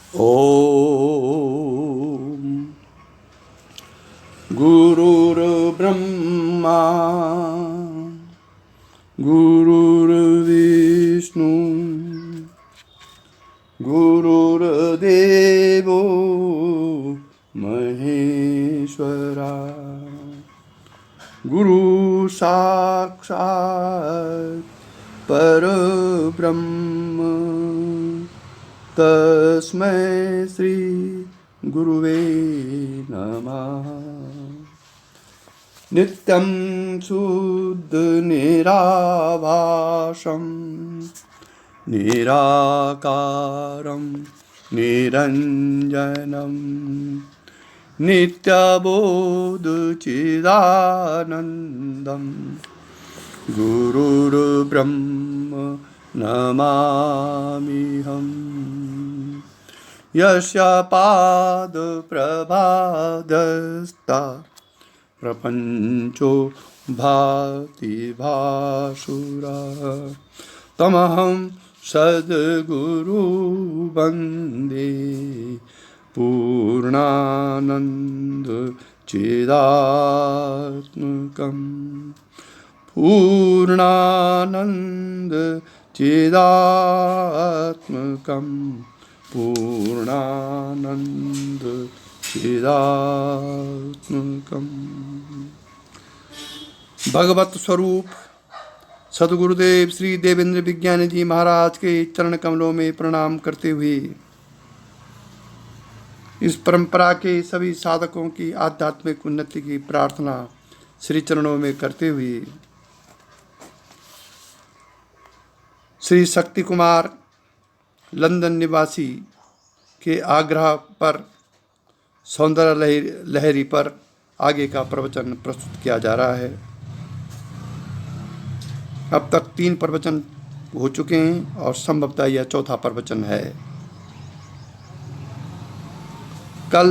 ॐ गुरुर्ब्रह्मा गुरुर्विष्णु गुरुर्देवो महेश्वरा गुरु साक्षात् परब्रह्म तस्मै श्री गुरुवे नमः। नित्यं शुद्ध निराभासं निराकारं निरञ्जनं नित्यबोधचिदानन्दं गुरुर्ब्रह्म नमाम्यहम्। यस्य पादप्रभादस्ता प्रपञ्चो भाति भासुरा तमहं सद्गुरु वन्दे पूर्णानन्द चिदात्मकं पूर्णानन्द चिदात्मकं पूर्णानन्द चिदात्मकं। भगवत स्वरूप सद्गुरुदेव श्री देवेंद्र विज्ञानी जी महाराज के चरण कमलों में प्रणाम करते हुए इस परंपरा के सभी साधकों की आध्यात्मिक उन्नति की प्रार्थना श्री चरणों में करते हुए श्री शक्ति कुमार लंदन निवासी के आग्रह पर सौंदर्य लहरी पर आगे का प्रवचन प्रस्तुत किया जा रहा है। अब तक 3 प्रवचन हो चुके हैं और संभवतः यह चौथा प्रवचन है। कल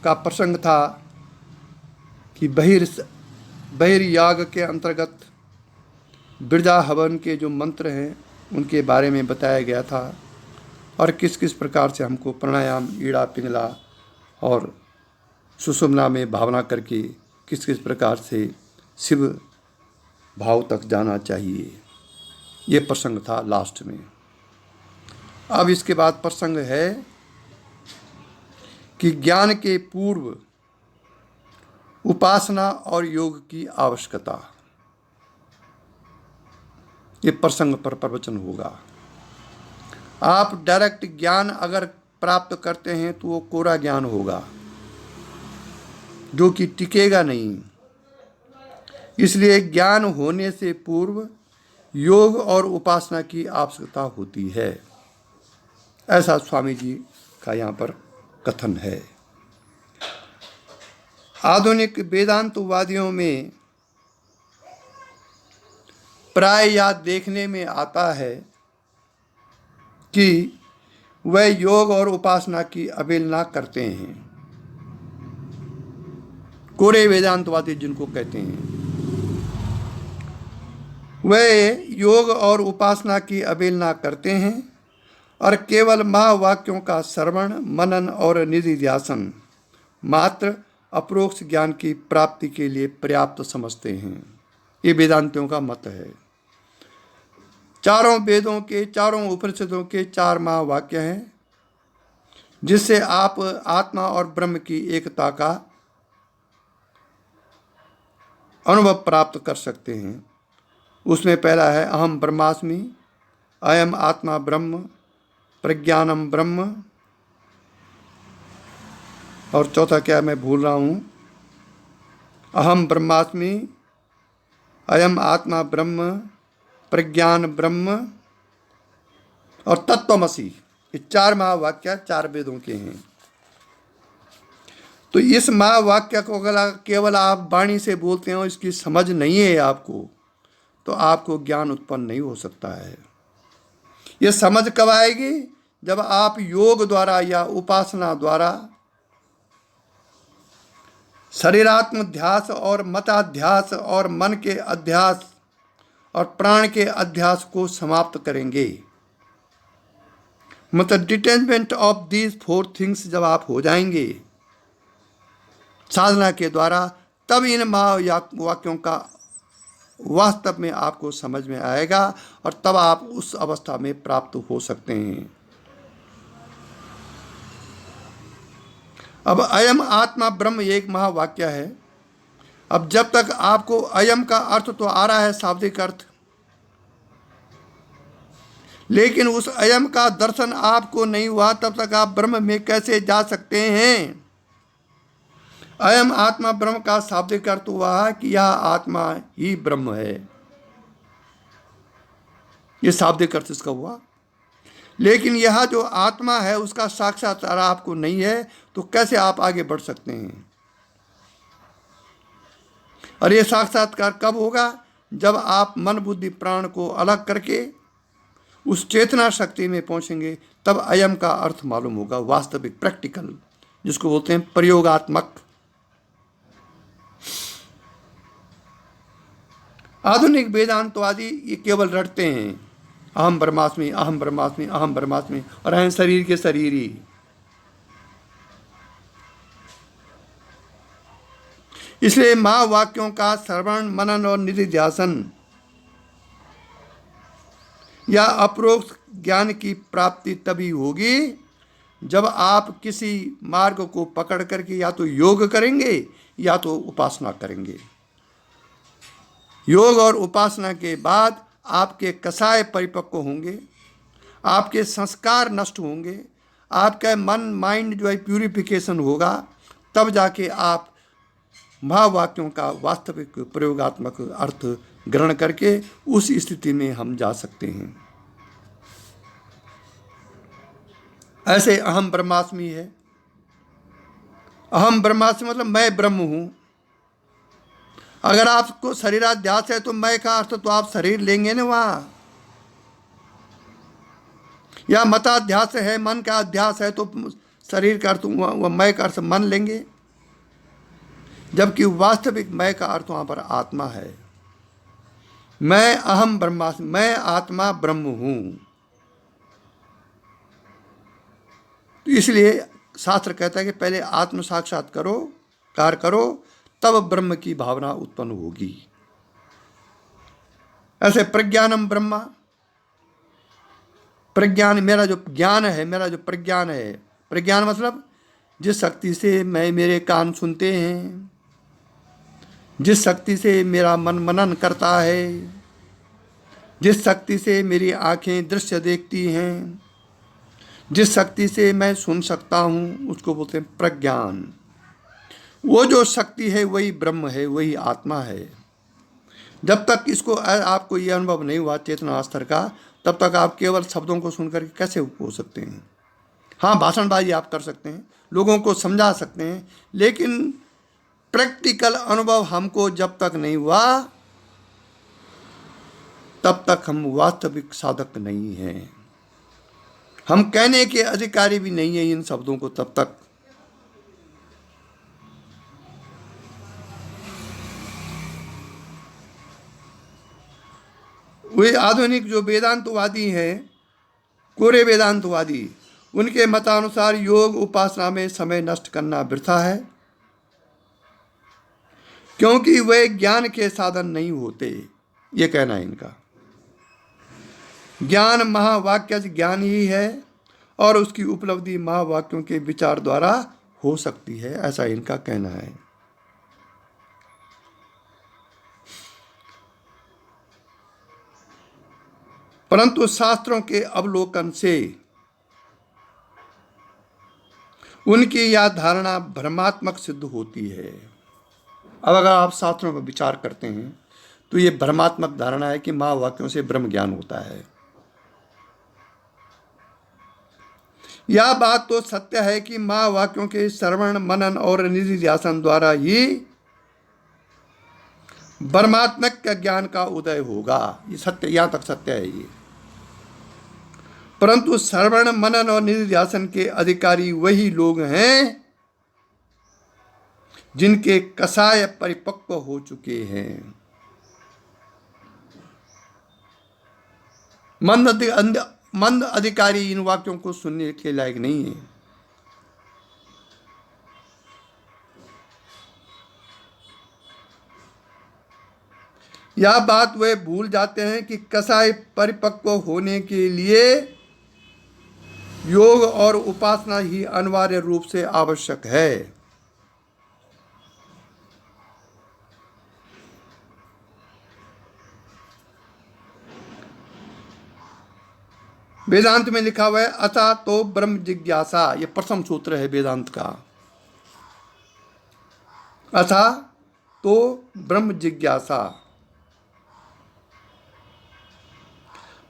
का प्रसंग था कि बहिर्याग के अंतर्गत बिरजा हवन के जो मंत्र हैं उनके बारे में बताया गया था और किस किस प्रकार से हमको प्राणायाम, ईड़ा, पिंगला और सुषुम्ना में भावना करके किस किस प्रकार से शिव भाव तक जाना चाहिए। ये प्रसंग था लास्ट में। अब इसके बाद प्रसंग है कि ज्ञान के पूर्व उपासना और योग की आवश्यकता। ये प्रसंग पर प्रवचन होगा। आप डायरेक्ट ज्ञान अगर प्राप्त करते हैं तो वो कोरा ज्ञान होगा जो कि टिकेगा नहीं। इसलिए ज्ञान होने से पूर्व योग और उपासना की आवश्यकता होती है, ऐसा स्वामी जी का यहाँ पर कथन है। आधुनिक वेदांतवादियों में प्राय यह देखने में आता है कि वह योग और उपासना की अवहेलना करते हैं। कोरे वेदांतवादी जिनको कहते हैं, वह योग और उपासना की अवहेलना करते हैं और केवल महावाक्यों का श्रवण, मनन और निधिध्यासन मात्र अपरोक्ष ज्ञान की प्राप्ति के लिए पर्याप्त समझते हैं। ये वेदांतियों का मत है। चारों वेदों के, चारों उपनिषदों के 4 महावाक्य हैं जिससे आप आत्मा और ब्रह्म की एकता का अनुभव प्राप्त कर सकते हैं। उसमें पहला है अहम ब्रह्मास्मि, अयम आत्मा ब्रह्म, प्रज्ञानम ब्रह्म, और चौथा क्या मैं भूल रहा हूँ, अहम ब्रह्मास्मि, अयम आत्मा ब्रह्म, प्रज्ञान ब्रह्म और तत्त्वमसि। ये 4 महावाक्य 4 वेदों के हैं। तो इस महावाक्य को अगर केवल आप वाणी से बोलते हो, इसकी समझ नहीं है आपको, तो आपको ज्ञान उत्पन्न नहीं हो सकता है। ये समझ कब आएगी? जब आप योग द्वारा या उपासना द्वारा शरीरात्म ध्यास और मताध्यास और मन के अध्यास और प्राण के अध्यास को समाप्त करेंगे। मतलब detachment of these four things जब आप हो जाएंगे साधना के द्वारा, तब इन महावाक्यों का वास्तव में आपको समझ में आएगा और तब आप उस अवस्था में प्राप्त हो सकते हैं। अब अयम आत्मा ब्रह्म एक महावाक्य है। अब जब तक आपको अयम का अर्थ तो आ रहा है, शाब्दिक अर्थ, लेकिन उस अयम का दर्शन आपको नहीं हुआ, तब तक आप ब्रह्म में कैसे जा सकते हैं? अयम आत्मा ब्रह्म का शाब्दिक अर्थ हुआ कि यह आत्मा ही ब्रह्म है, यह शाब्दिक अर्थ इसका हुआ। लेकिन यह जो आत्मा है उसका साक्षात्कार आपको नहीं है, तो कैसे आप आगे बढ़ सकते हैं? और यह साक्षात्कार कब होगा? जब आप मन बुद्धि प्राण को अलग करके उस चेतना शक्ति में पहुंचेंगे, तब अयम का अर्थ मालूम होगा, वास्तविक, प्रैक्टिकल, जिसको बोलते हैं प्रयोगात्मक। आधुनिक वेदांतवादी ये केवल रटते हैं, अहम ब्रह्मास्मि, अहम ब्रह्मास्मि, अहम ब्रह्मास्मि, और हैं शरीर के शरीर ही। इसलिए महावाक्यों का श्रवण, मनन और निधिध्यासन या अपरोक्ष ज्ञान की प्राप्ति तभी होगी जब आप किसी मार्ग को पकड़ करके या तो योग करेंगे या तो उपासना करेंगे। योग और उपासना के बाद आपके कषाय परिपक्व होंगे, आपके संस्कार नष्ट होंगे, आपका मन माइंड जो है प्यूरिफिकेशन होगा, तब जाके आप महावाक्यों का वास्तविक प्रयोगात्मक अर्थ ग्रहण करके उस स्थिति में हम जा सकते हैं। ऐसे अहम ब्रह्मास्मि है। अहम ब्रह्मास्मि मतलब मैं ब्रह्म हूं। अगर आपको शरीराध्यास है तो मैं का अर्थ तो आप शरीर लेंगे ना वहां, या मताध्यास है, मन का अध्यास है तो शरीर का अर्थ वह मैं का अर्थ मन लेंगे, जबकि वास्तविक मैं का अर्थ वहां पर आत्मा है। मैं अहम ब्रह्मास्मि, मैं आत्मा ब्रह्म हूं। तो इसलिए शास्त्र कहता है कि पहले आत्म साक्षात करो, कार्य करो, तब ब्रह्म की भावना उत्पन्न होगी। ऐसे प्रज्ञानम ब्रह्मा, प्रज्ञान मेरा जो ज्ञान है, मेरा जो प्रज्ञान है, प्रज्ञान मतलब जिस शक्ति से मैं मेरे कान सुनते हैं, जिस शक्ति से मेरा मन मनन करता है, जिस शक्ति से मेरी आंखें दृश्य देखती हैं, जिस शक्ति से मैं सुन सकता हूँ, उसको बोलते हैं प्रज्ञान। वो जो शक्ति है वही ब्रह्म है, वही आत्मा है। जब तक इसको आपको ये अनुभव नहीं हुआ चेतना स्तर का, तब तक आप केवल शब्दों को सुनकर कैसे हो सकते हैं? हाँ, भाषणबाजी आप कर सकते हैं, लोगों को समझा सकते हैं, लेकिन प्रैक्टिकल अनुभव हमको जब तक नहीं हुआ तब तक हम वास्तविक साधक नहीं हैं। हम कहने के अधिकारी भी नहीं है इन शब्दों को तब तक। वे आधुनिक जो वेदांतवादी हैं, कोरे वेदांतवादी, उनके मतानुसार योग उपासना में समय नष्ट करना वृथा है, क्योंकि वे ज्ञान के साधन नहीं होते। ये कहना है इनका। ज्ञान महावाक्य ज्ञान ही है और उसकी उपलब्धि महावाक्यों के विचार द्वारा हो सकती है, ऐसा इनका कहना है। परंतु शास्त्रों के अवलोकन से उनकी यह धारणा भ्रमात्मक सिद्ध होती है। अब अगर आप शास्त्रों पर विचार करते हैं तो ये भ्रमात्मक धारणा है कि महावाक्यों से ब्रह्म ज्ञान होता है। यह बात तो सत्य है कि महावाक्यों के श्रवण, मनन और निधिध्यासन द्वारा ही ब्रह्मात्मक ज्ञान का उदय होगा। ये सत्य, यहां तक सत्य है ये। परंतु श्रवण, मनन और निधिध्यासन के अधिकारी वही लोग हैं जिनके कषाय परिपक्व हो चुके हैं। मंद अधिकारी इन वाक्यों को सुनने के लायक नहीं है। यह बात वे भूल जाते हैं कि कसाई परिपक्व होने के लिए योग और उपासना ही अनिवार्य रूप से आवश्यक है। वेदांत में लिखा हुआ है अथा तो ब्रह्म जिज्ञासा, यह प्रथम सूत्र है वेदांत का। अथा तो ब्रह्म जिज्ञासा।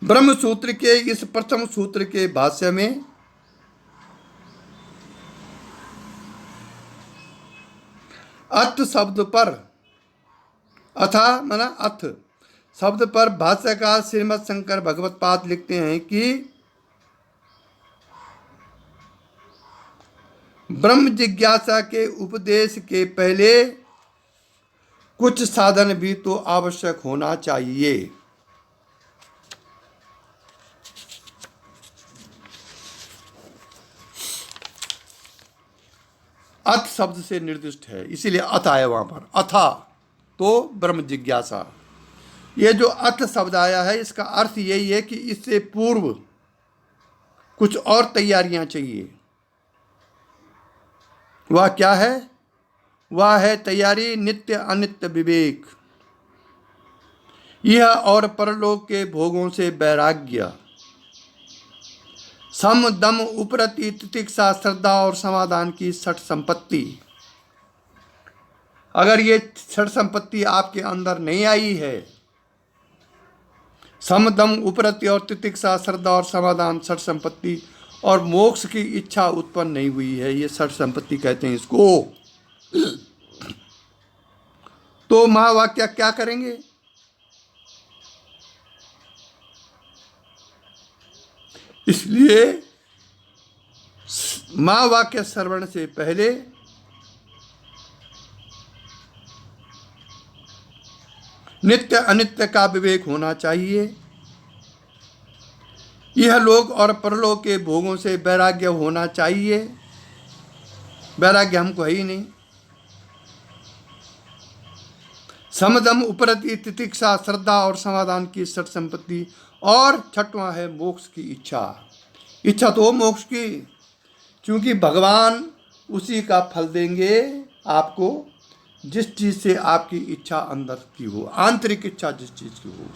ब्रह्म सूत्र के इस प्रथम सूत्र के भाष्य में अथ शब्द पर, अथा माना अथ शब्द पर भाष्यकार श्रीमद् शंकर भगवत्पाद लिखते हैं कि ब्रह्म जिज्ञासा के उपदेश के पहले कुछ साधन भी तो आवश्यक होना चाहिए। अथ शब्द से निर्दिष्ट है, इसीलिए अथ आया वहां पर, अथा तो ब्रह्म जिज्ञासा। ये जो अथ शब्द आया है इसका अर्थ यही है कि इससे पूर्व कुछ और तैयारियां चाहिए। वह क्या है? वह है तैयारी नित्य अनित्य विवेक, यह और परलोक के भोगों से वैराग्य, सम दम उपरति तितिक्षा श्रद्धा और समाधान की षट संपत्ति। अगर ये षट संपत्ति आपके अंदर नहीं आई है, सम दम उपरति और तितिक्षा श्रद्धा और समाधान षट संपत्ति, और मोक्ष की इच्छा उत्पन्न नहीं हुई है, ये षट संपत्ति कहते हैं इसको, तो महावाक्य क्या करेंगे? इसलिए महावाक्य श्रवण से पहले नित्य अनित्य का विवेक होना चाहिए, यह लोक और परलोक के भोगों से वैराग्य होना चाहिए। वैराग्य हमको है ही नहीं। समदम उपरति तितिक्षा श्रद्धा और समाधान की षट संपत्ति, और छठवां है मोक्ष की इच्छा। इच्छा तो मोक्ष की, क्योंकि भगवान उसी का फल देंगे आपको जिस चीज से आपकी इच्छा अंदर की हो, आंतरिक इच्छा जिस चीज की हो।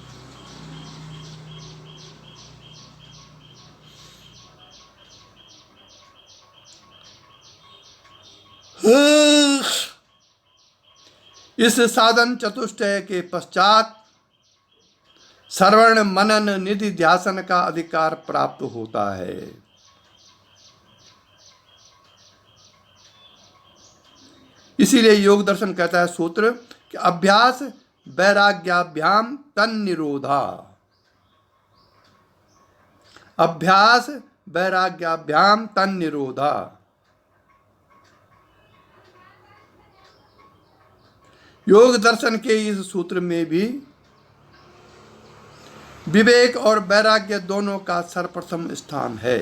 इस साधन चतुष्टय के पश्चात श्रवण मनन निधि ध्यासन का अधिकार प्राप्त होता है। इसीलिए योग दर्शन कहता है सूत्र कि अभ्यास वैराग्याभ्याम तन्निरोधा, अभ्यास वैराग्याभ्याम तन्निरोधा। योग दर्शन के इस सूत्र में भी विवेक और वैराग्य दोनों का सर्वप्रथम स्थान है।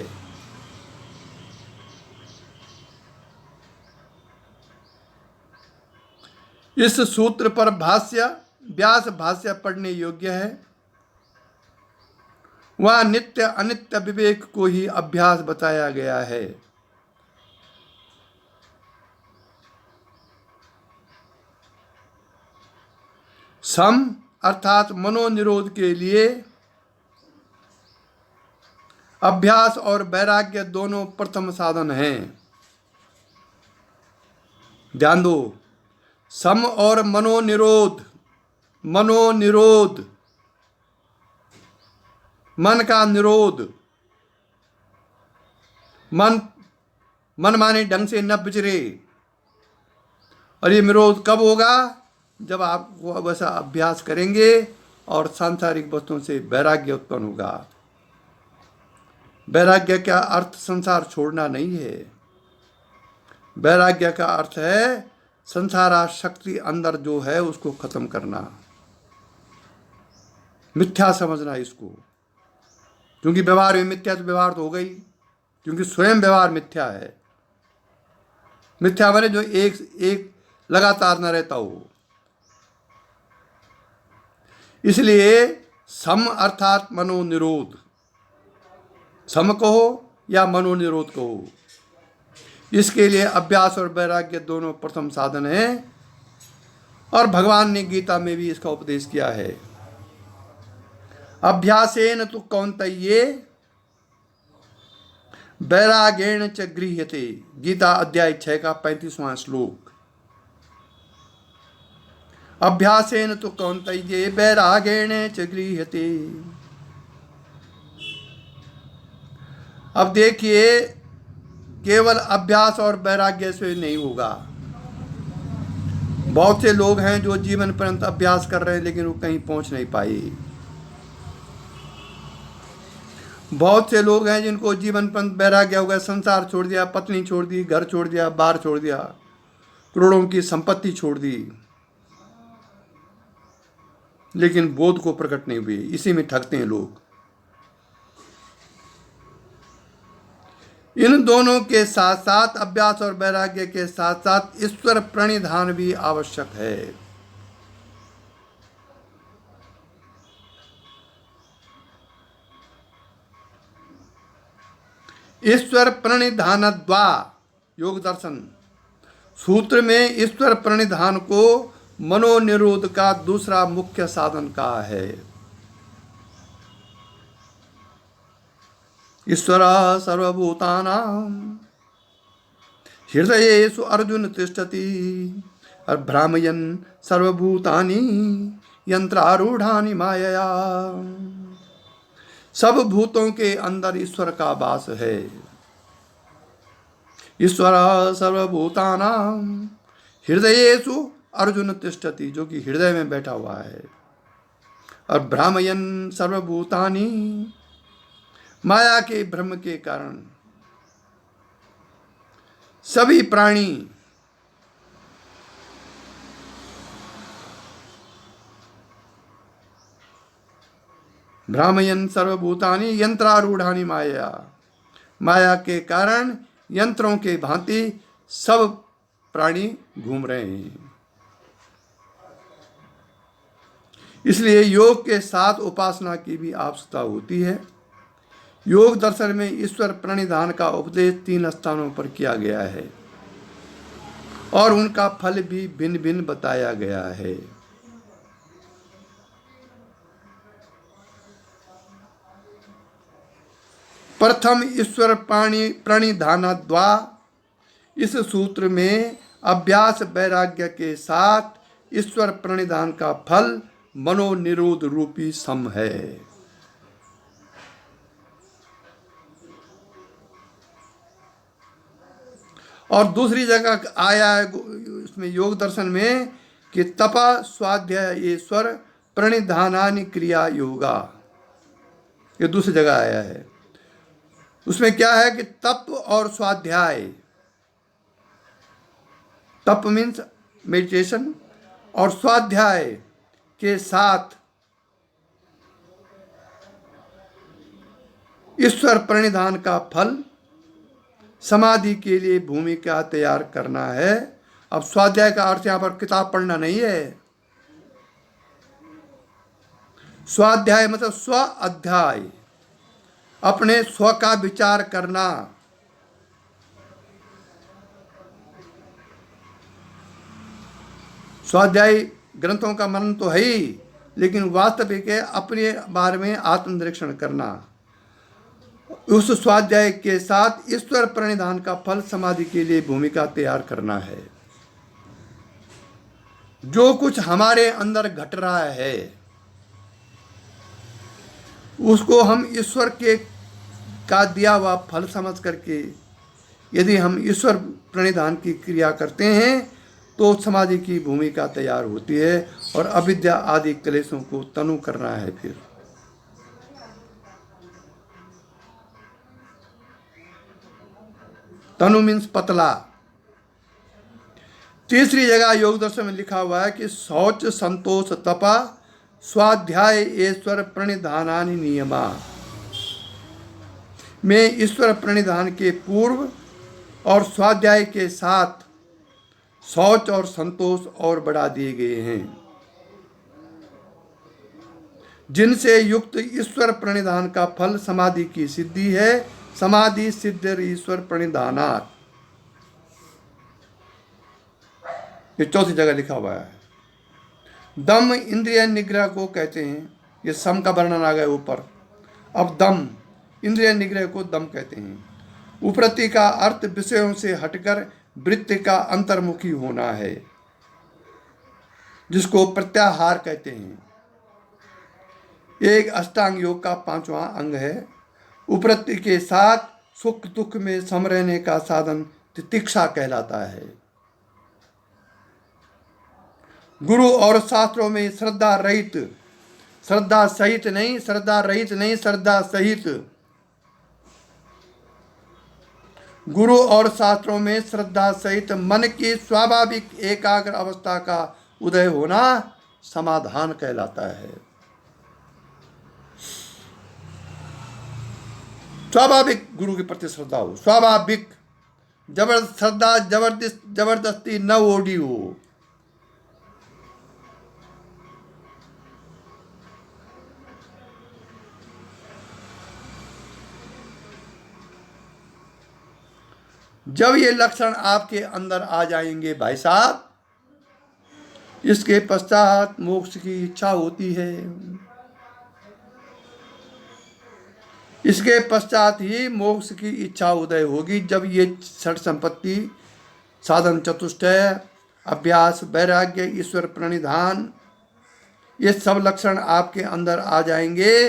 इस सूत्र पर भाष्य व्यास भाष्य पढ़ने योग्य है। वह नित्य अनित्य विवेक को ही अभ्यास बताया गया है। सम अर्थात मनोनिरोध के लिए अभ्यास और वैराग्य दोनों प्रथम साधन हैं। ध्यान दो, सम और मनोनिरोध, मनोनिरोध मन का निरोध, मन माने ढंग से न विचरे। और ये निरोध कब होगा? जब आप वैसा अभ्यास करेंगे और सांसारिक वस्तुओं से वैराग्य उत्पन्न होगा। वैराग्य का अर्थ संसार छोड़ना नहीं है। वैराग्य का अर्थ है संसारा शक्ति अंदर जो है उसको खत्म करना, मिथ्या समझना इसको। क्योंकि व्यवहार में मिथ्या, तो व्यवहार तो हो गई, क्योंकि स्वयं व्यवहार मिथ्या है। मिथ्या माने जो एक एक लगातार न रहता हो। इसलिए सम अर्थात मनोनिरोध, सम कहो या मनोनिरोध कहो, इसके लिए अभ्यास और वैराग्य दोनों प्रथम साधन है। और भगवान ने गीता में भी इसका उपदेश किया है। अभ्यासेन तु कौन्तेय वैरागेण च गृह्यते। गीता अध्याय 6 का 35वां श्लोक। अभ्यासेन तु कौन्तेय वैरागेण च गृह्यते। अब देखिए, केवल अभ्यास और वैराग्य से नहीं होगा। बहुत से लोग हैं जो जीवन पर्यंत अभ्यास कर रहे हैं लेकिन वो कहीं पहुंच नहीं पाए। बहुत से लोग हैं जिनको जीवन पर्यंत वैराग्य हो गया, संसार छोड़ दिया, पत्नी छोड़ दी, घर छोड़ दिया, बार छोड़ दिया, करोड़ों की संपत्ति छोड़ दी, लेकिन बोध को प्रकट नहीं हुए। इसी में ठगते हैं लोग। इन दोनों के साथ साथ, अभ्यास और वैराग्य के साथ साथ, ईश्वर प्रणिधान भी आवश्यक है। ईश्वर प्रणिधानद्वा योग दर्शन सूत्र में ईश्वर प्रणिधान को मनोनिरोध का दूसरा मुख्य साधन कहा है। ईश्वर सर्वभूतानां हृदयेषु अर्जुन तिष्ठति भ्रामयन् सर्वभूतानि यंत्रारूढ़ानि मायया। सब भूतों के अंदर ईश्वर का वास है। ईश्वर सर्वभूतानां हृदयेषु अर्जुन तिष्ठति, जो कि हृदय में बैठा हुआ है। और भ्रामयन् सर्वभूतानि, माया के भ्रम के कारण सभी प्राणी भ्रामयन् सर्वभूतानि यंत्रारूढ़ानि माया, माया के कारण यंत्रों के भांति सब प्राणी घूम रहे हैं। इसलिए योग के साथ उपासना की भी आवश्यकता होती है। योग दर्शन में ईश्वर प्रणिधान का उपदेश 3 स्थानों पर किया गया है और उनका फल भी भिन्न भिन्न बताया गया है। प्रथम ईश्वर प्रणिधानद्वा, इस सूत्र में अभ्यास वैराग्य के साथ ईश्वर प्रणिधान का फल मनोनिरोध रूपी सम है। और दूसरी जगह आया है इसमें योग दर्शन में कि तपा स्वाध्याय ईश्वर प्रणिधानानि क्रिया योगा, ये दूसरी जगह आया है। उसमें क्या है कि तप और स्वाध्याय, तप मीन्स मेडिटेशन, और स्वाध्याय के साथ ईश्वर प्रणिधान का फल समाधि के लिए भूमिका तैयार करना है। अब स्वाध्याय का अर्थ यहां पर किताब पढ़ना नहीं है। स्वाध्याय मतलब स्व अध्याय, अपने स्व का विचार करना। स्वाध्याय ग्रंथों का मनन तो है ही, लेकिन वास्तविक है अपने बारे में आत्मनिरीक्षण करना। उस स्वाध्याय के साथ ईश्वर प्रणिधान का फल समाधि के लिए भूमिका तैयार करना है। जो कुछ हमारे अंदर घट रहा है उसको हम ईश्वर के का दिया हुआ फल समझ करके यदि हम ईश्वर प्रणिधान की क्रिया करते हैं तो समाधि की भूमिका तैयार होती है और अविद्या आदि क्लेशों को तनु करना है। फिर तनु मीन्स पतला। तीसरी जगह योग दर्शन में लिखा हुआ है कि शौच संतोष तपा स्वाध्याय ईश्वर प्रणिधानानि नियमा। में ईश्वर प्रणिधान के पूर्व और स्वाध्याय के साथ शौच और संतोष और बढ़ा दिए गए हैं, जिनसे युक्त ईश्वर प्रणिधान का फल समाधि की सिद्धि है। समाधि सिद्ध ईश्वर प्रणिधानात्, ये चौथी जगह लिखा हुआ है। दम इंद्रिय निग्रह को कहते हैं। ये सम का वर्णन आ गया ऊपर। अब दम, इंद्रिय निग्रह को दम कहते हैं। उपरति का अर्थ विषयों से हटकर वृत्ति का अंतर्मुखी होना है, जिसको प्रत्याहार कहते हैं। एक अष्टांग योग का 5वां अंग है। उपरति के साथ सुख दुख में सम रहने का साधन तितिक्षा कहलाता है। गुरु और शास्त्रों में श्रद्धा रहित, श्रद्धा सहित नहीं, श्रद्धा रहित नहीं, श्रद्धा सहित, गुरु और शास्त्रों में श्रद्धा सहित मन की स्वाभाविक एकाग्र अवस्था का उदय होना समाधान कहलाता है। स्वाभाविक गुरु के प्रति श्रद्धा हो, स्वाभाविक, श्रद्धा जबरदस्ती न ओढ़ी हो। जब ये लक्षण आपके अंदर आ जाएंगे भाई साहब, इसके पश्चात मोक्ष की इच्छा होती है। इसके पश्चात ही मोक्ष की इच्छा उदय होगी, जब ये षट संपत्ति, साधन चतुष्टय, अभ्यास, वैराग्य, ईश्वर प्रणिधान, ये सब लक्षण आपके अंदर आ जाएंगे,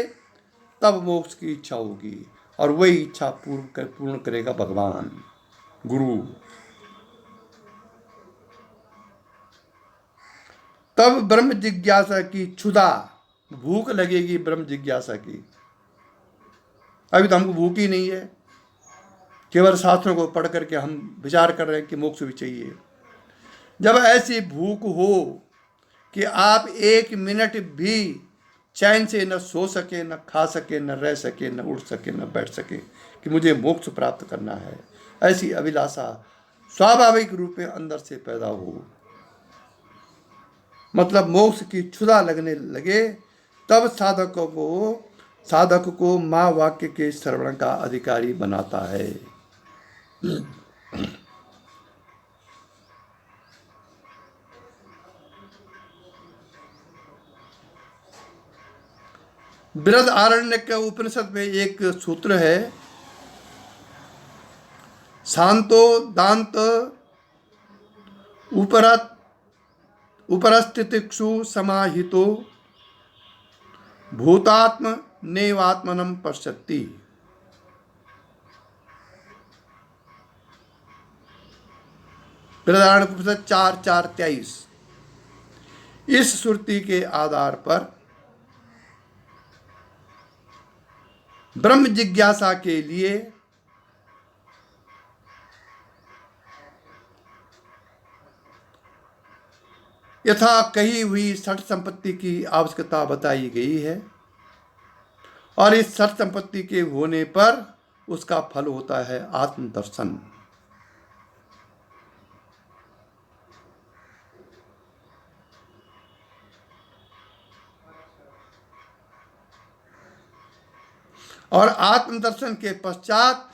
तब मोक्ष की इच्छा होगी। और वही इच्छा पूर्ण करेगा भगवान गुरु। तब ब्रह्म जिज्ञासा की क्षुधा, भूख लगेगी ब्रह्म जिज्ञासा की। अभी तो हमको भूख ही नहीं है, केवल शास्त्रों को पढ़ करके हम विचार कर रहे हैं कि मोक्ष भी चाहिए। जब ऐसी भूख हो कि आप 1 मिनट भी चैन से न सो सके, न खा सके, न रह सके, न उठ सके, न बैठ सके, कि मुझे मोक्ष प्राप्त करना है, ऐसी अभिलाषा स्वाभाविक रूप में अंदर से पैदा हो, मतलब मोक्ष की क्षुधा लगने लगे, तब साधक को माँ वाक्य के श्रवण का अधिकारी बनाता है। बृहदारण्यक के उपनिषद में एक सूत्र है, शांतो दांत उपरस्थितिक्षु समाहितो भूतात्म नैवात्मनं पश्यति। बृहदारण्यक उपनिषद 4:4-23। इस श्रुति के आधार पर ब्रह्म जिज्ञासा के लिए यथा कही हुई षट संपत्ति की आवश्यकता बताई गई है, और इस षट संपत्ति के होने पर उसका फल होता है आत्मदर्शन। और आत्मदर्शन के पश्चात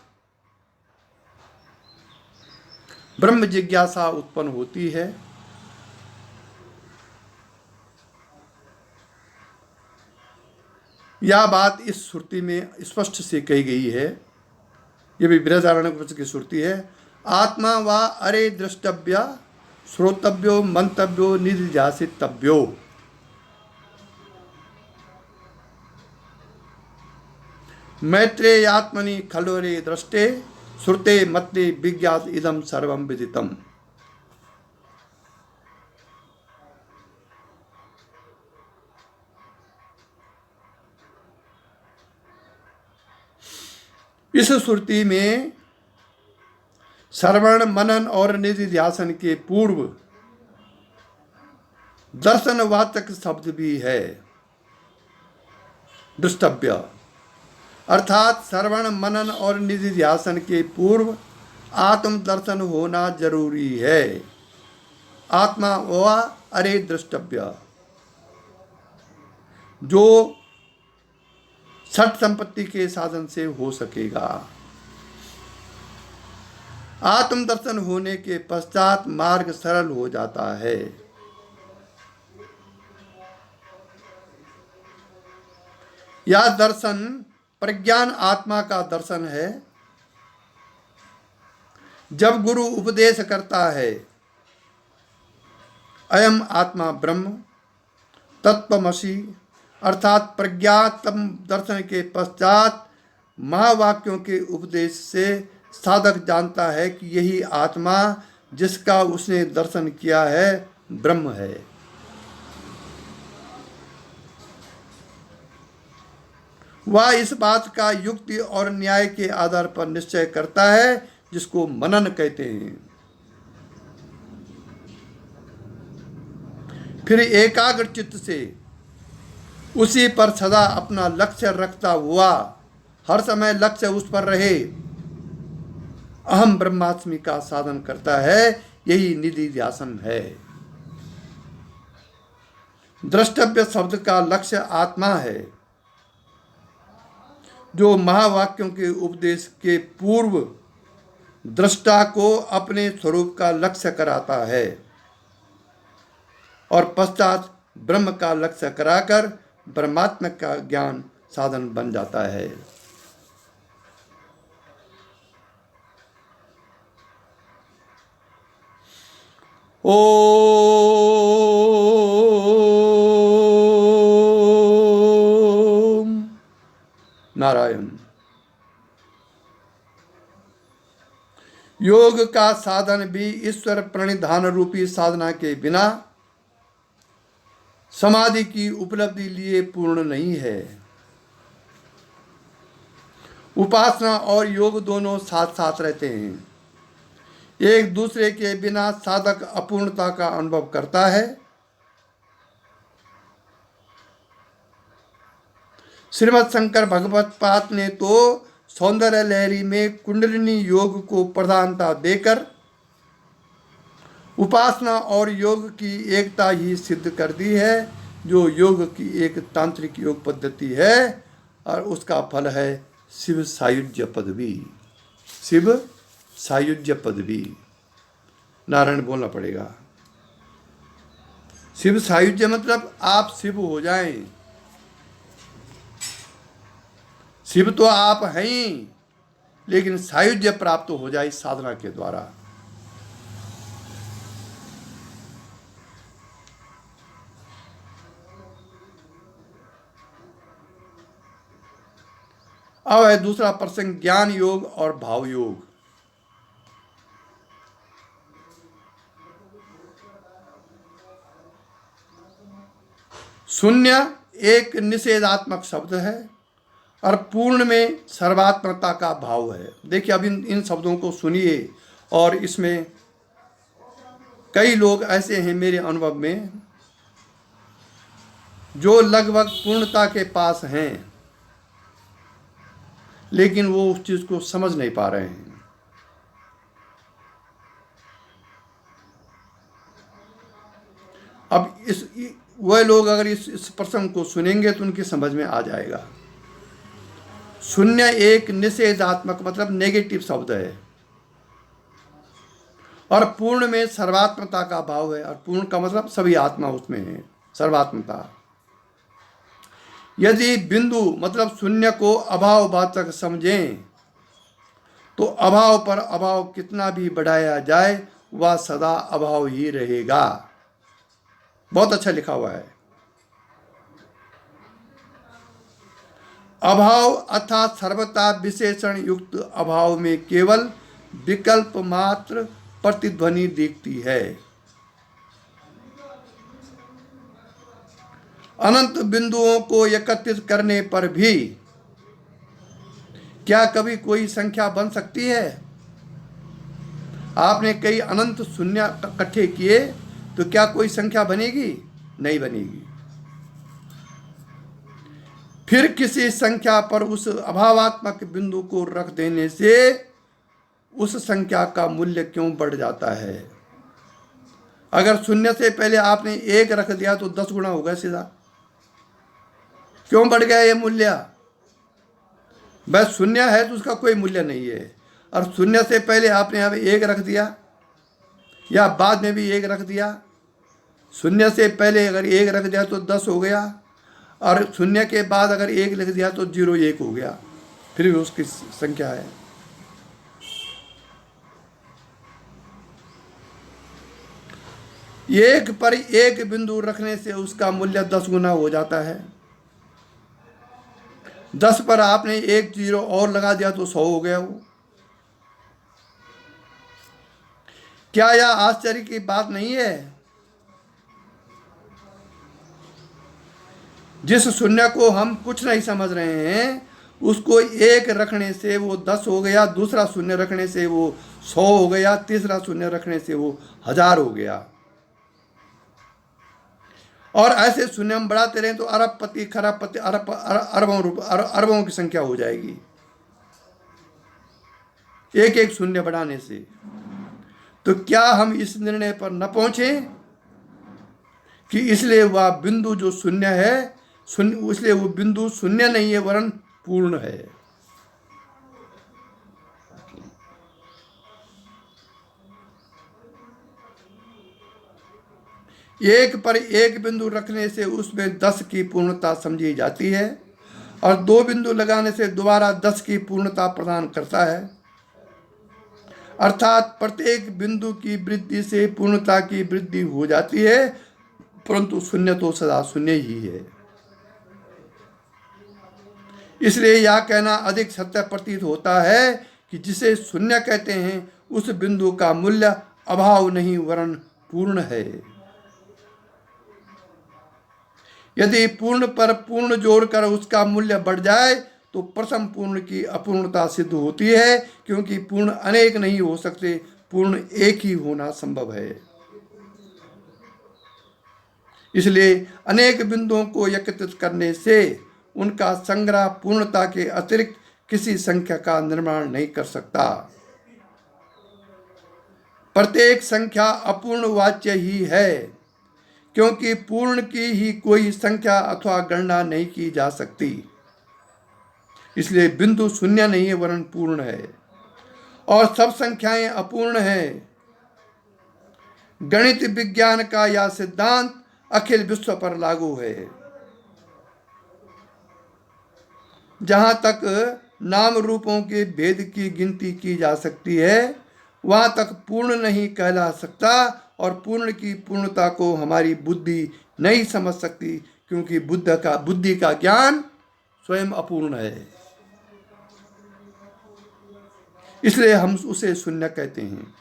ब्रह्म जिज्ञासा उत्पन्न होती है। यह बात इस श्रुति में स्पष्ट से कही गई है। यह भी बृहदारण्यक की श्रुति है। आत्मा व अरे द्रष्टव्य श्रोतव्यो मंतव्यो निधिध्यासितव्यो। मैत्रेयात्मनि खलोरे दृष्टे श्रुते मते विज्ञात इदम सर्वम विदितम। इस श्रुति में श्रवण, मनन और निधिध्यासन के पूर्व दर्शनवाचक शब्द भी है, दृष्टव्य। अर्थात श्रवण मनन और निधिध्यासन के पूर्व आत्म दर्शन होना जरूरी है। आत्मा वा अरे द्रष्टव्य, जो छठ संपत्ति के साधन से हो सकेगा। आत्म दर्शन होने के पश्चात मार्ग सरल हो जाता है। यह दर्शन प्रज्ञान आत्मा का दर्शन है। जब गुरु उपदेश करता है अयम आत्मा ब्रह्म तत्वमसि, अर्थात प्रज्ञातम दर्शन के पश्चात महावाक्यों के उपदेश से साधक जानता है कि यही आत्मा जिसका उसने दर्शन किया है ब्रह्म है। वह इस बात का युक्ति और न्याय के आधार पर निश्चय करता है, जिसको मनन कहते हैं। फिर एकाग्र चित्त से उसी पर सदा अपना लक्ष्य रखता हुआ हर समय लक्ष्य उस पर रहे, अहम ब्रह्मास्मि का साधन करता है। यही निधिध्यासन है। द्रष्टव्य शब्द का लक्ष्य आत्मा है, जो महावाक्यों के उपदेश के पूर्व दृष्टा को अपने स्वरूप का लक्ष्य कराता है और पश्चात ब्रह्म का लक्ष्य कराकर ब्रह्मात्म का ज्ञान साधन बन जाता है। ओम नारायण। योग का साधन भी ईश्वर प्रणिधान रूपी साधना के बिना समाधि की उपलब्धि लिए पूर्ण नहीं है। उपासना और योग दोनों साथ साथ रहते हैं। एक दूसरे के बिना साधक अपूर्णता का अनुभव करता है। श्रीमद् शंकर भगवत पाद ने तो सौंदर्य लहरी में कुंडलिनी योग को प्रधानता देकर उपासना और योग की एकता ही सिद्ध कर दी है, जो योग की एक तांत्रिक योग पद्धति है और उसका फल है शिव सायुज्य पदवी। शिव सायुज्य पदवी, नारायण बोलना पड़ेगा। शिव सायुज्य मतलब आप शिव हो जाएं। शिव तो आप हैं ही, लेकिन सायुज्य प्राप्त हो जाए साधना के द्वारा। अब है दूसरा प्रसंग, ज्ञान योग और भाव योग। शून्य एक निषेधात्मक शब्द है और पूर्ण में सर्वात्मकता का भाव है। देखिए, अब इन शब्दों को सुनिए। और इसमें कई लोग ऐसे हैं मेरे अनुभव में जो लगभग पूर्णता के पास हैं, लेकिन वो उस चीज को समझ नहीं पा रहे हैं। अब वह लोग अगर इस प्रसंग को सुनेंगे तो उनकी समझ में आ जाएगा। शून्य एक निषेधात्मक मतलब नेगेटिव शब्द है और पूर्ण में सर्वात्मता का भाव है। और पूर्ण का मतलब सभी आत्मा उसमें है, सर्वात्मता। यदि बिंदु मतलब शून्य को अभाववाचक समझें तो अभाव पर अभाव कितना भी बढ़ाया जाए वह सदा अभाव ही रहेगा। बहुत अच्छा लिखा हुआ है। अभाव अर्थात सर्वथा विशेषण युक्त अभाव में केवल विकल्प मात्र प्रतिध्वनि दिखती है। अनंत बिंदुओं को एकत्रित करने पर भी क्या कभी कोई संख्या बन सकती है? आपने कई अनंत शून्य इकट्ठे किए तो क्या कोई संख्या बनेगी? नहीं बनेगी। फिर किसी संख्या पर उस अभावात्मक बिंदु को रख देने से उस संख्या का मूल्य क्यों बढ़ जाता है? अगर शून्य से पहले आपने 1 रख दिया तो 10 गुना होगा सीधा। क्यों बढ़ गया ये मूल्य? बस शून्य है तो उसका कोई मूल्य नहीं है, और शून्य से पहले आपने अब 1 रख दिया या बाद में भी 1 रख दिया। शून्य से पहले अगर 1 रख दिया तो 10 हो गया, और शून्य के बाद अगर 1 लिख दिया तो 0 1 हो गया, फिर भी उसकी संख्या है। एक पर एक बिंदु रखने से उसका मूल्य 10 गुना हो जाता है। 10 पर आपने 1 0 और लगा दिया तो 100 हो गया वो। क्या यह आश्चर्य की बात नहीं है? जिस शून्य को हम कुछ नहीं समझ रहे हैं, उसको 1 रखने से वो 10 हो गया, दूसरा शून्य रखने से वो 100 हो गया, तीसरा शून्य रखने से वो 1000 हो गया। और ऐसे शून्य हम बढ़ाते रहे तो अरबपति खरबपति अरबों की संख्या हो जाएगी, एक एक शून्य बढ़ाने से। तो क्या हम इस निर्णय पर न पहुंचे कि इसलिए वह बिंदु जो शून्य है, इसलिए वो बिंदु शून्य नहीं है वरन पूर्ण है। एक पर एक बिंदु रखने से उसमें 10 की पूर्णता समझी जाती है, और 2 बिंदु लगाने से दोबारा 10 की पूर्णता प्रदान करता है। अर्थात प्रत्येक बिंदु की वृद्धि से पूर्णता की वृद्धि हो जाती है, परंतु शून्य तो सदा शून्य ही है। इसलिए यह कहना अधिक सत्य प्रतीत होता है कि जिसे शून्य कहते हैं उस बिंदु का मूल्य अभाव नहीं वरन पूर्ण है। यदि पूर्ण पर पूर्ण जोड़कर उसका मूल्य बढ़ जाए तो प्रथम पूर्ण की अपूर्णता सिद्ध होती है, क्योंकि पूर्ण अनेक नहीं हो सकते, पूर्ण एक ही होना संभव है। इसलिए अनेक बिंदुओं को एकत्रित करने से उनका संग्रह पूर्णता के अतिरिक्त किसी संख्या का निर्माण नहीं कर सकता। प्रत्येक संख्या अपूर्ण वाच्य ही है, क्योंकि पूर्ण की ही कोई संख्या अथवा गणना नहीं की जा सकती। इसलिए बिंदु शून्य नहीं है वरन पूर्ण है, और सब संख्याएं अपूर्ण हैं। गणित विज्ञान का यह सिद्धांत अखिल विश्व पर लागू है। जहां तक नाम रूपों के भेद की गिनती की जा सकती है, वहां तक पूर्ण नहीं कहला सकता, और पूर्ण की पूर्णता को हमारी बुद्धि नहीं समझ सकती, क्योंकि बुद्धि का ज्ञान स्वयं अपूर्ण है। इसलिए हम उसे शून्य कहते हैं,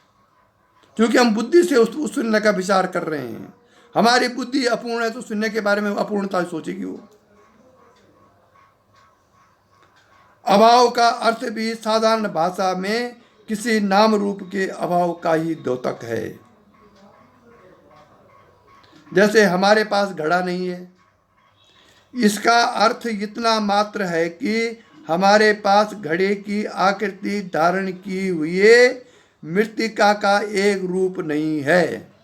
क्योंकि हम बुद्धि से उस शून्य का विचार कर रहे हैं। हमारी बुद्धि अपूर्ण है तो शून्य के बारे में अपूर्णता सोचेगी वो। अभाव का अर्थ भी साधारण भाषा में किसी नाम रूप के अभाव का ही द्योतक है। जैसे हमारे पास घड़ा नहीं है, इसका अर्थ इतना मात्र है कि हमारे पास घड़े की आकृति धारण की हुई मृत्तिका का एक रूप नहीं है।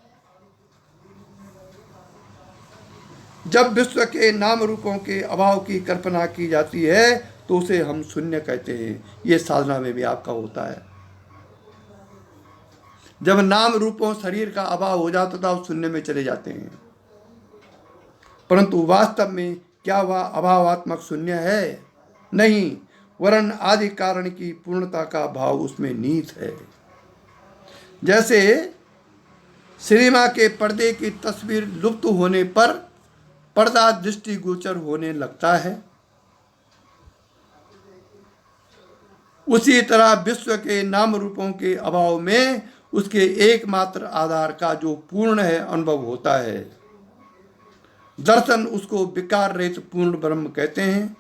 जब विश्व के नाम रूपों के अभाव की कल्पना की जाती है तो उसे हम शून्य कहते हैं। ये साधना में भी आपका होता है। जब नाम रूपों शरीर का अभाव हो जाता था उस शून्य में चले जाते हैं, परंतु वास्तव में क्या वह अभावात्मक शून्य है? नहीं, वरन आदि कारण की पूर्णता का भाव उसमें निहित है। जैसे सिनेमा के पर्दे की तस्वीर लुप्त होने पर पर्दा दृष्टिगोचर होने लगता है, उसी तरह विश्व के नाम रूपों के अभाव में उसके एकमात्र आधार का जो पूर्ण है अनुभव होता है। दर्शन उसको विकार रहित पूर्ण ब्रह्म कहते हैं।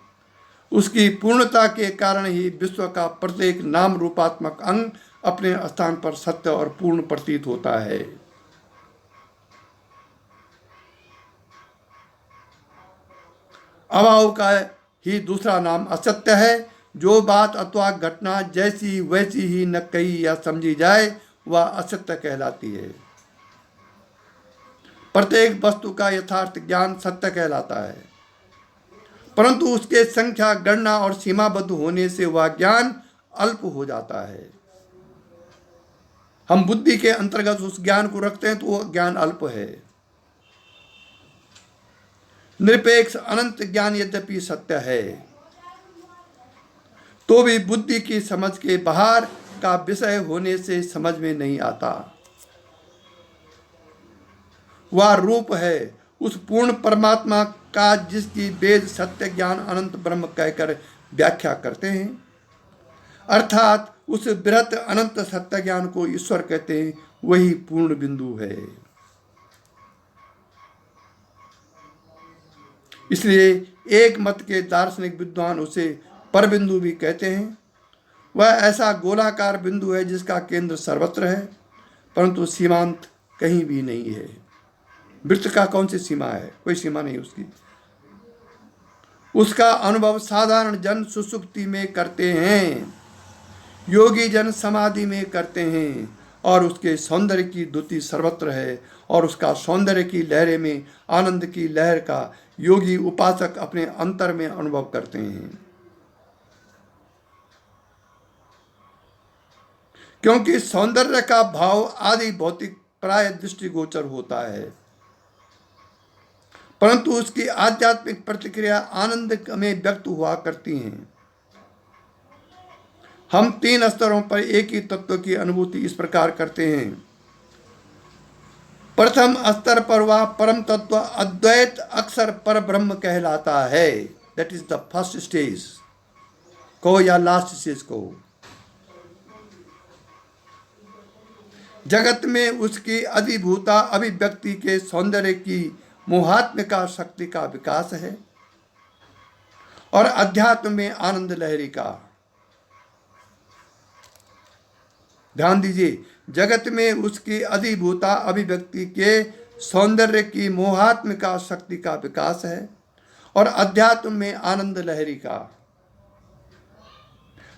उसकी पूर्णता के कारण ही विश्व का प्रत्येक नाम रूपात्मक अंग अपने स्थान पर सत्य और पूर्ण प्रतीत होता है। अभाव का ही दूसरा नाम असत्य है। जो बात अथवा घटना जैसी वैसी ही न कही या समझी जाए वह असत्य कहलाती है। प्रत्येक वस्तु का यथार्थ ज्ञान सत्य कहलाता है, परंतु उसके संख्या गणना और सीमाबद्ध होने से वह ज्ञान अल्प हो जाता है। हम बुद्धि के अंतर्गत उस ज्ञान को रखते हैं तो वह ज्ञान अल्प है। निरपेक्ष अनंत ज्ञान यद्यपि सत्य है, तो भी बुद्धि की समझ के बाहर का विषय होने से समझ में नहीं आता। वह रूप है उस पूर्ण परमात्मा का जिसकी वेद सत्य ज्ञान अनंत ब्रह्म कहकर व्याख्या करते हैं, अर्थात उस बृहत अनंत सत्य ज्ञान को ईश्वर कहते हैं। वही पूर्ण बिंदु है। इसलिए एक मत के दार्शनिक विद्वान उसे परबिंदु भी कहते हैं। वह ऐसा गोलाकार बिंदु है जिसका केंद्र सर्वत्र है, परंतु सीमांत कहीं भी नहीं है। वृत्त का कौन सी सीमा है? कोई सीमा नहीं उसकी। उसका अनुभव साधारण जन सुसुप्ति में करते हैं, योगी जन समाधि में करते हैं, और उसके सौंदर्य की द्युति सर्वत्र है, और उसका सौंदर्य की लहरें में आनंद की लहर का योगी उपासक अपने अंतर में अनुभव करते हैं। क्योंकि सौंदर्य का भाव आदि भौतिक प्राय दृष्टिगोचर होता है, परंतु उसकी आध्यात्मिक प्रतिक्रिया आनंद में व्यक्त हुआ करती हैं। हम 3 स्तरों पर एक ही तत्व की अनुभूति इस प्रकार करते हैं। प्रथम स्तर पर वह परम तत्व अद्वैत अक्षर पर ब्रह्म कहलाता है। That is the first stage को या लास्ट स्टेज को। जगत में उसकी अधिभूता अभिव्यक्ति के सौंदर्य की मोहात्मिका शक्ति का विकास है, और अध्यात्म में आनंद लहरी का। ध्यान दीजिए, जगत में उसकी अधिभूता अभिव्यक्ति के सौंदर्य की मोहात्मिका शक्ति का विकास है, और अध्यात्म में आनंद लहरी का।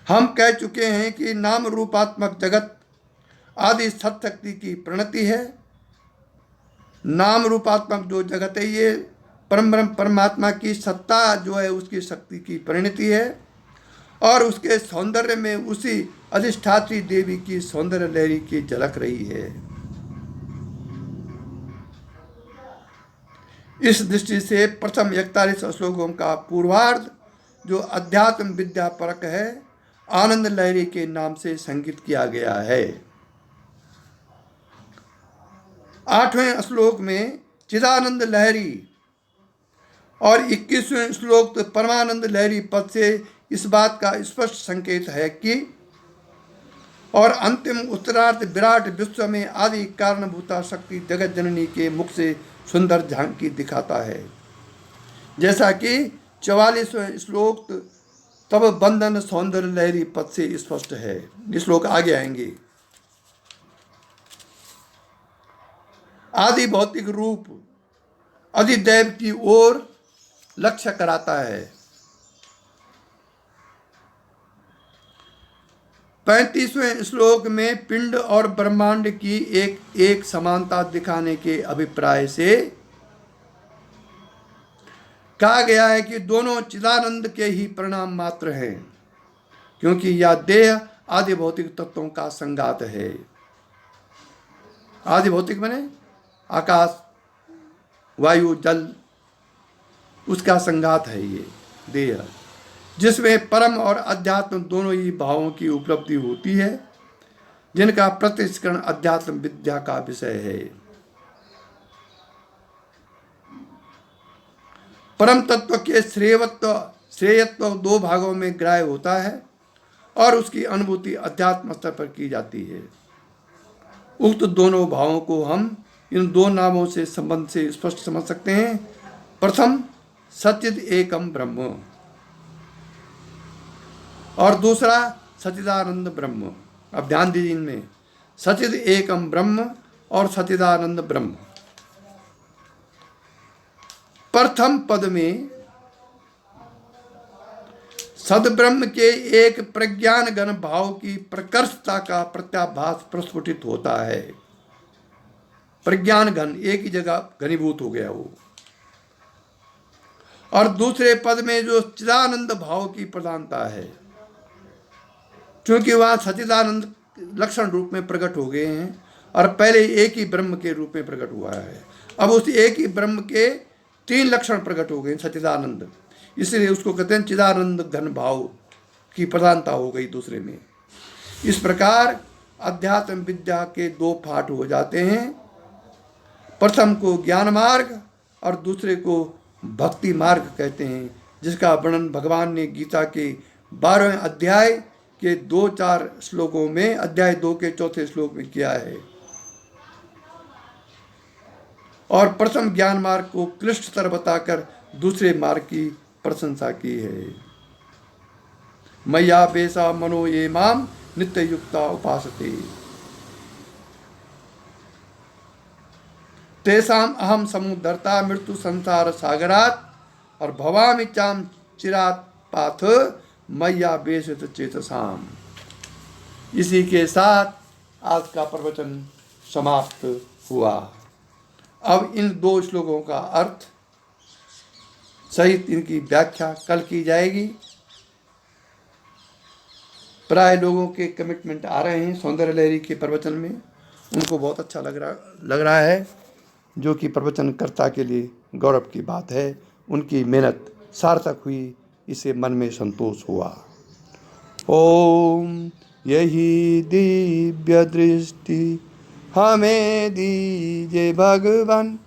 हम कह चुके हैं कि नाम रूपात्मक जगत आदि सत्शक्ति की प्रणति है। नाम रूपात्मक जो जगत है ये परम ब्रह्म परमात्मा की सत्ता जो है उसकी शक्ति की परिणति है, और उसके सौंदर्य में उसी अधिष्ठात्री देवी की सौंदर्य लहरी की झलक रही है। इस दृष्टि से प्रथम 41 श्लोकों का पूर्वार्ध जो अध्यात्म विद्या परक है, आनंद लहरी के नाम से संकित किया गया है। 8वें श्लोक में चिदानंद लहरी और 21वें श्लोक परमानंद लहरी पद से इस बात का स्पष्ट संकेत है कि, और अंतिम उत्तरार्ध विराट विश्व में आदि कारणभूता शक्ति जगत जननी के मुख से सुंदर झांकी दिखाता है। जैसा कि 44वें श्लोक तब बंधन सौंदर्य लहरी पद से स्पष्ट है। ये श्लोक आगे आएंगे। आदि भौतिक रूप अधिदैव की ओर लक्ष्य कराता है। 35वें श्लोक में पिंड और ब्रह्मांड की एक समानता दिखाने के अभिप्राय से कहा गया है कि दोनों चिदानंद के ही परिणाम मात्र हैं, क्योंकि यह देह आदि भौतिक तत्वों का संगात है। आदि भौतिक माने आकाश, वायु, जल, उसका संगात है ये देह, जिसमें परम और अध्यात्म दोनों ही भावों की उपलब्धि होती है, जिनका प्रतिष्करण अध्यात्म विद्या का विषय है। परम तत्व के श्रेयत्व 2 भागों में ग्राह्य होता है, और उसकी अनुभूति अध्यात्म स्तर पर की जाती है। उक्त दोनों भावों को हम इन 2 नामों से संबंध से स्पष्ट समझ सकते हैं। प्रथम सच्चिद एकम ब्रह्म, और दूसरा सच्चिदानंद ब्रह्म। अब ध्यान दीजिए इनमें, सच्चिद एकम ब्रह्म और सच्चिदानंद ब्रह्म। प्रथम पद में सद्ब्रह्म के एक प्रज्ञान घन भाव की प्रकर्षता का प्रत्याभास प्रस्फुटित होता है। प्रज्ञान घन एक ही जगह घनीभूत हो गया वो। और दूसरे पद में जो चिदानंद भाव की प्रधानता है, क्योंकि वहां सचिदानंद लक्षण रूप में प्रकट हो गए हैं और पहले एक ही ब्रह्म के रूप में प्रकट हुआ है। अब उस एक ही ब्रह्म के 3 लक्षण प्रकट हो गए सचिदानंद, इसलिए उसको कहते हैं चिदानंद घन भाव की प्रधानता हो गई दूसरे में। इस प्रकार अध्यात्म विद्या के 2 पाठ हो जाते हैं, प्रथम को ज्ञान मार्ग और दूसरे को भक्ति मार्ग कहते हैं, जिसका वर्णन भगवान ने गीता के 12वें अध्याय के 2-4 श्लोकों में, अध्याय 2 के 4थे श्लोक में किया है। और प्रथम ज्ञान मार्ग को क्लिष्टतर बताकर दूसरे मार्ग की प्रशंसा की है। मय्या बेसा मनो ये माम नित्य युक्ता उपासते तेषाम अहम समुद्धरता मृत्यु संसार सागरात और भवामि चाम चिरात पाथ मय्या बेसित चेतसाम। इसी के साथ आज का प्रवचन समाप्त हुआ। अब इन 2 श्लोकों का अर्थ सहित इनकी व्याख्या कल की जाएगी। प्राय लोगों के कमिटमेंट आ रहे हैं सौंदर्य लहरी के प्रवचन में, उनको बहुत अच्छा लग रहा है, जो कि प्रवचनकर्ता के लिए गौरव की बात है। उनकी मेहनत सार्थक हुई, इसे मन में संतोष हुआ। ओम यही दिव्य दृष्टि हमें दीजिए भगवान,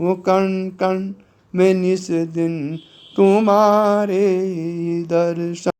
हो कण कण में निस दिन तुम्हारे दर्शन।